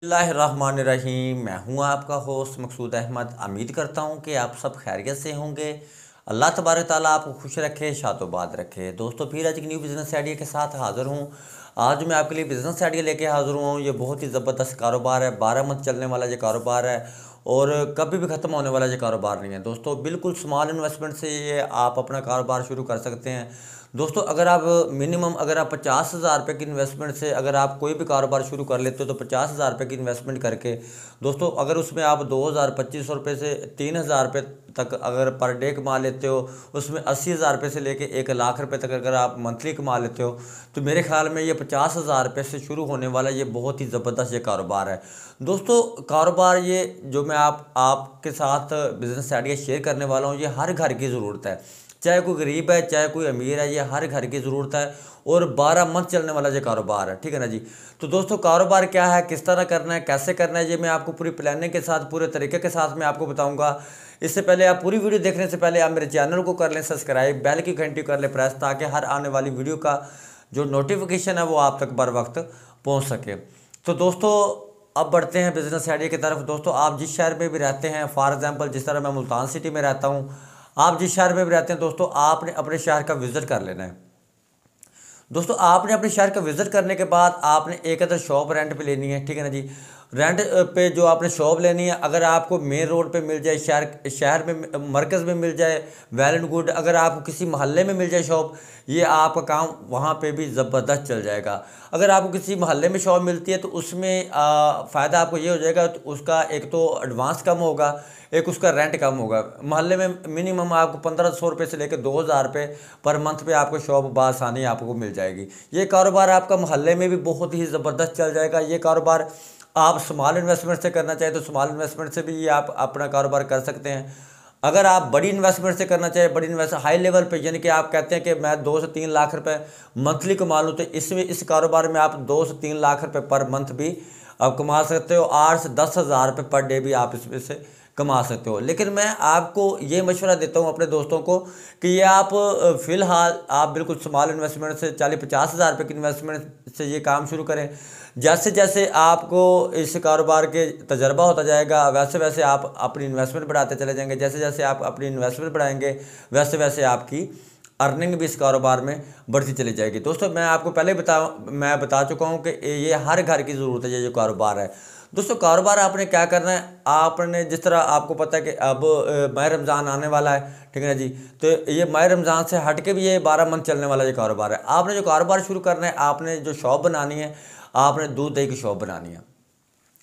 बिस्मिल्लाहिर्रहमानिर्रहीम। मैं हूं आपका होस्ट मकसूद अहमद। उम्मीद करता हूं कि आप सब खैरियत से होंगे। अल्लाह तबारक ताला आपको खुश रखे, शातोबाद रखे। दोस्तों फिर आज एक न्यू बिज़नेस आइडिया के साथ हाज़िर हूं। आज मैं आपके लिए बिज़नेस आइडिया लेके हाज़िर हुआ हूं। ये बहुत ही ज़बरदस्त कारोबार है, 12 मंथ चलने वाला ये कारोबार है और कभी भी ख़त्म होने वाला ये कारोबार नहीं है। दोस्तों बिल्कुल स्मॉल इन्वेस्टमेंट से ये आप अपना कारोबार शुरू कर सकते हैं। दोस्तों अगर आप मिनिमम अगर आप 50,000 रुपये की इन्वेस्टमेंट से अगर आप कोई भी कारोबार शुरू कर लेते हो तो 50,000 रुपये की इन्वेस्टमेंट करके दोस्तों अगर उसमें आप 2,000 2500 रुपये से 3,000 रुपये तक अगर पर डे कमा लेते हो, उसमें 80,000 रुपये से लेके 1,00,000 रुपये तक अगर आप मंथली कमा लेते हो तो मेरे ख्याल में ये 50,000 रुपये से शुरू होने वाला ये बहुत ही ज़बरदस्त ये कारोबार है। दोस्तों कारोबार ये जो मैं आपके साथ बिज़नेस आइडिया शेयर करने वाला हूँ, ये हर घर की ज़रूरत है। चाहे कोई गरीब है चाहे कोई अमीर है, ये हर घर की ज़रूरत है और 12 मंथ चलने वाला ये कारोबार है। ठीक है ना जी। तो दोस्तों कारोबार क्या है, किस तरह करना है, कैसे करना है, ये मैं आपको पूरी प्लानिंग के साथ पूरे तरीके के साथ मैं आपको बताऊंगा। इससे पहले आप पूरी वीडियो देखने से पहले आप मेरे चैनल को कर लें सब्सक्राइब, बेल की घंटी कर लें प्रेस, ताकि हर आने वाली वीडियो का जो नोटिफिकेशन है वो आप तक बर वक्त पहुँच सके। तो दोस्तों अब बढ़ते हैं बिज़नेस आइडिया की तरफ। दोस्तों आप जिस शहर में भी रहते हैं, फॉर एग्जांपल जिस तरह मैं मुल्तान सिटी में रहता हूं, आप जिस शहर में भी रहते हैं दोस्तों आपने अपने शहर का विज़िट कर लेना है। दोस्तों आपने अपने शहर का विज़िट करने के बाद आपने एक अदर शॉप रेंट पे लेनी है। ठीक है ना जी। रेंट पे जो आपने शॉप लेनी है, अगर आपको मेन रोड पे मिल जाए, शहर में मरकज़ में मिल जाए, वेल एंड गुड। अगर आपको किसी मोहल्ले में मिल जाए शॉप, ये आपका काम वहाँ पे भी ज़बरदस्त चल जाएगा। अगर आपको किसी मोहल्ले में शॉप मिलती है तो उसमें फ़ायदा आपको ये हो जाएगा, तो उसका एक तो एडवांस कम होगा, एक उसका रेंट कम होगा। मोहल्ले में मिनिमम आपको 1,500 रुपये से लेकर 2,000 रुपये पर मंथ पे आपको शॉप बासानी आपको मिल जाएगी। ये कारोबार आपका मोहल्ले में भी बहुत ही ज़बरदस्त चल जाएगा। ये कारोबार आप स्मॉल इन्वेस्टमेंट से करना चाहें तो स्मॉल इन्वेस्टमेंट से भी ये आप अपना कारोबार कर सकते हैं। अगर आप बड़ी इन्वेस्टमेंट से करना चाहें, बड़ी इन्वेस्ट हाई लेवल पे, यानी कि आप कहते हैं कि मैं 2 से 3 लाख रुपए मंथली कमा लूँ, तो इसमें इस कारोबार में आप 2 से 3 लाख रुपए पर मंथ भी आप कमा सकते हो। 8 से 10,000 रुपये पर डे भी आप इसमें से कमा सकते हो। लेकिन मैं आपको ये मशवरा देता हूँ अपने दोस्तों को कि ये आप फ़िलहाल आप बिल्कुल स्मॉल इन्वेस्टमेंट से 40-50,000 रुपये की इन्वेस्टमेंट से ये काम शुरू करें। जैसे जैसे आपको इस कारोबार के तजर्बा होता जाएगा, वैसे वैसे आप अपनी इन्वेस्टमेंट बढ़ाते चले जाएंगे। जैसे जैसे आप अपनी इन्वेस्टमेंट बढ़ाएंगे वैसे वैसे आपकी अर्निंग भी इस कारोबार में बढ़ती चली जाएगी। दोस्तों मैं बता चुका हूँ कि ये हर घर की ज़रूरत है, ये जो कारोबार है। दोस्तों कारोबार आपने क्या करना है, आपने जिस तरह आपको पता है कि अब माह रमज़ान आने वाला है। ठीक है ना जी। तो ये माह रमज़ान से हट के भी ये 12 मंथ चलने वाला ये कारोबार है। आपने जो कारोबार शुरू करना है, आपने जो शॉप बनानी है, आपने दूध दही की शॉप बनानी है।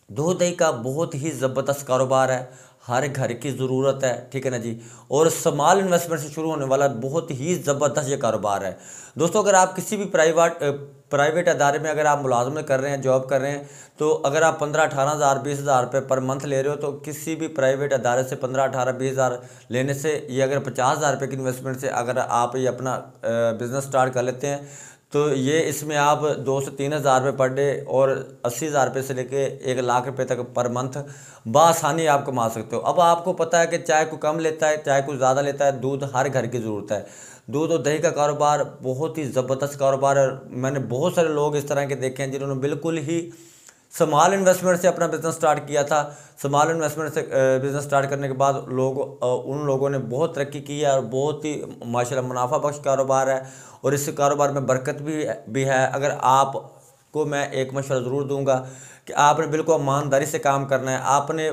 दूध दही का बहुत ही ज़बरदस्त कारोबार है, हर घर की ज़रूरत है। ठीक है ना जी। और स्मॉल इन्वेस्टमेंट से शुरू होने वाला बहुत ही ज़बरदस्त ये कारोबार है। दोस्तों अगर आप किसी भी प्राइवेट अदारे में अगर आप मुलाजमत कर रहे हैं, जॉब कर रहे हैं, तो अगर आप 15-18,000 20,000 रुपये पर मंथ ले रहे हो, तो किसी भी प्राइवेट अदारे से 15-18-20,000 लेने से, ये अगर 50,000 रुपये की इन्वेस्टमेंट से अगर आप ये अपना बिज़नेस स्टार्ट कर लेते हैं, तो ये इसमें आप 2 से 3,000 रुपये पर डे और 80,000 रुपये से लेके 1,00,000 रुपये तक पर मंथ बआसानी आप कमा सकते हो। अब आपको पता है कि चाहे कोई कम लेता है चाहे कोई ज़्यादा लेता है, दूध हर घर की ज़रूरत है। दूध और दही का कारोबार बहुत ही ज़बरदस्त कारोबार है। मैंने बहुत सारे लोग इस तरह के देखे हैं जिन्होंने बिल्कुल ही स्मॉल इन्वेस्टमेंट से अपना बिज़नेस स्टार्ट किया था। स्मॉल इन्वेस्टमेंट से बिज़नेस स्टार्ट करने के बाद उन लोगों ने बहुत तरक्की की है और बहुत ही माशाल्लाह मुनाफा बख्श कारोबार है और इस कारोबार में बरकत भी है। अगर आपको मैं एक मशवरा ज़रूर दूंगा कि आपने बिल्कुल ईमानदारी से काम करना है। आपने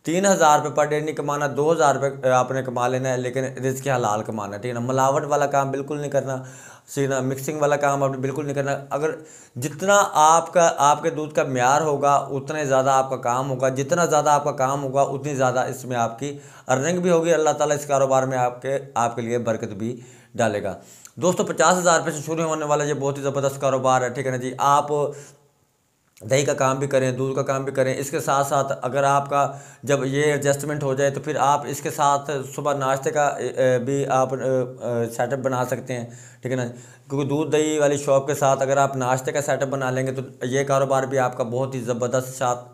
3,000 रुपये पर डे नहीं कमाना, 2,000 रुपये आपने कमा लेना है, लेकिन रिज़्क़ हलाल कमाना है। ठीक है ना। मिलावट वाला काम बिल्कुल नहीं करना, सीना मिक्सिंग वाला काम आपने बिल्कुल नहीं करना। अगर जितना आपके दूध का म्यार होगा उतना ज़्यादा आपका काम होगा, जितना ज़्यादा आपका काम होगा उतनी ज़्यादा इसमें आपकी अर्निंग भी होगी। अल्लाह ताला इस कारोबार में आपके लिए बरकत भी डालेगा। दोस्तों 50,000 रुपये से शुरू होने वाला ये बहुत ही ज़बरदस्त कारोबार है। ठीक है ना जी। आप दही का काम भी करें, दूध का काम भी करें, इसके साथ साथ अगर आपका जब ये एडजस्टमेंट हो जाए तो फिर आप इसके साथ सुबह नाश्ते का भी आप सेटअप बना सकते हैं। ठीक है ना। क्योंकि दूध दही वाली शॉप के साथ अगर आप नाश्ते का सेटअप बना लेंगे तो ये कारोबार भी आपका बहुत ही ज़बरदस्त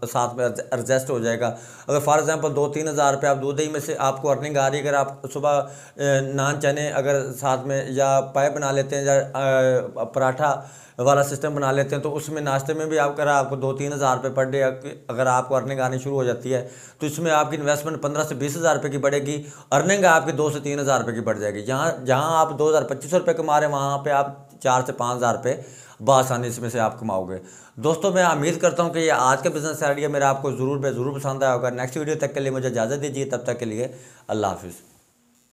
साथ में एडजस्ट हो जाएगा। अगर फॉर एग्जांपल 2-3 हज़ार रुपये आप दूध दही में से आपको अर्निंग आ रही है, अगर आप सुबह नान चने अगर साथ में या पाए बना लेते हैं या पराठा वाला सिस्टम बना लेते हैं, तो उसमें नाश्ते में भी आप अगर आपको 2-3 हज़ार रुपये पर डे अगर आपको अर्निंग आनी शुरू हो जाती है, तो इसमें आपकी इन्वेस्टमेंट 15 से 20 हज़ार रुपये की बढ़ेगी, अर्निंग आपकी 2 से 3 हज़ार रुपये की बढ़ जाएगी। जहाँ आप 2,025 रुपये कमा रहे हैं, वहाँ पे आप 4 से 5 हज़ार रुपये बआसानी इसमें से आप कमाओगे। दोस्तों मैं उम्मीद करता हूँ कि ये आज का बिजनेस आइडिया मेरा आपको ज़रूर पसंद आया होगा। नेक्स्ट वीडियो तक के लिए मुझे इजाज़त दीजिए, तब तक के लिए अल्लाह हाफिज़।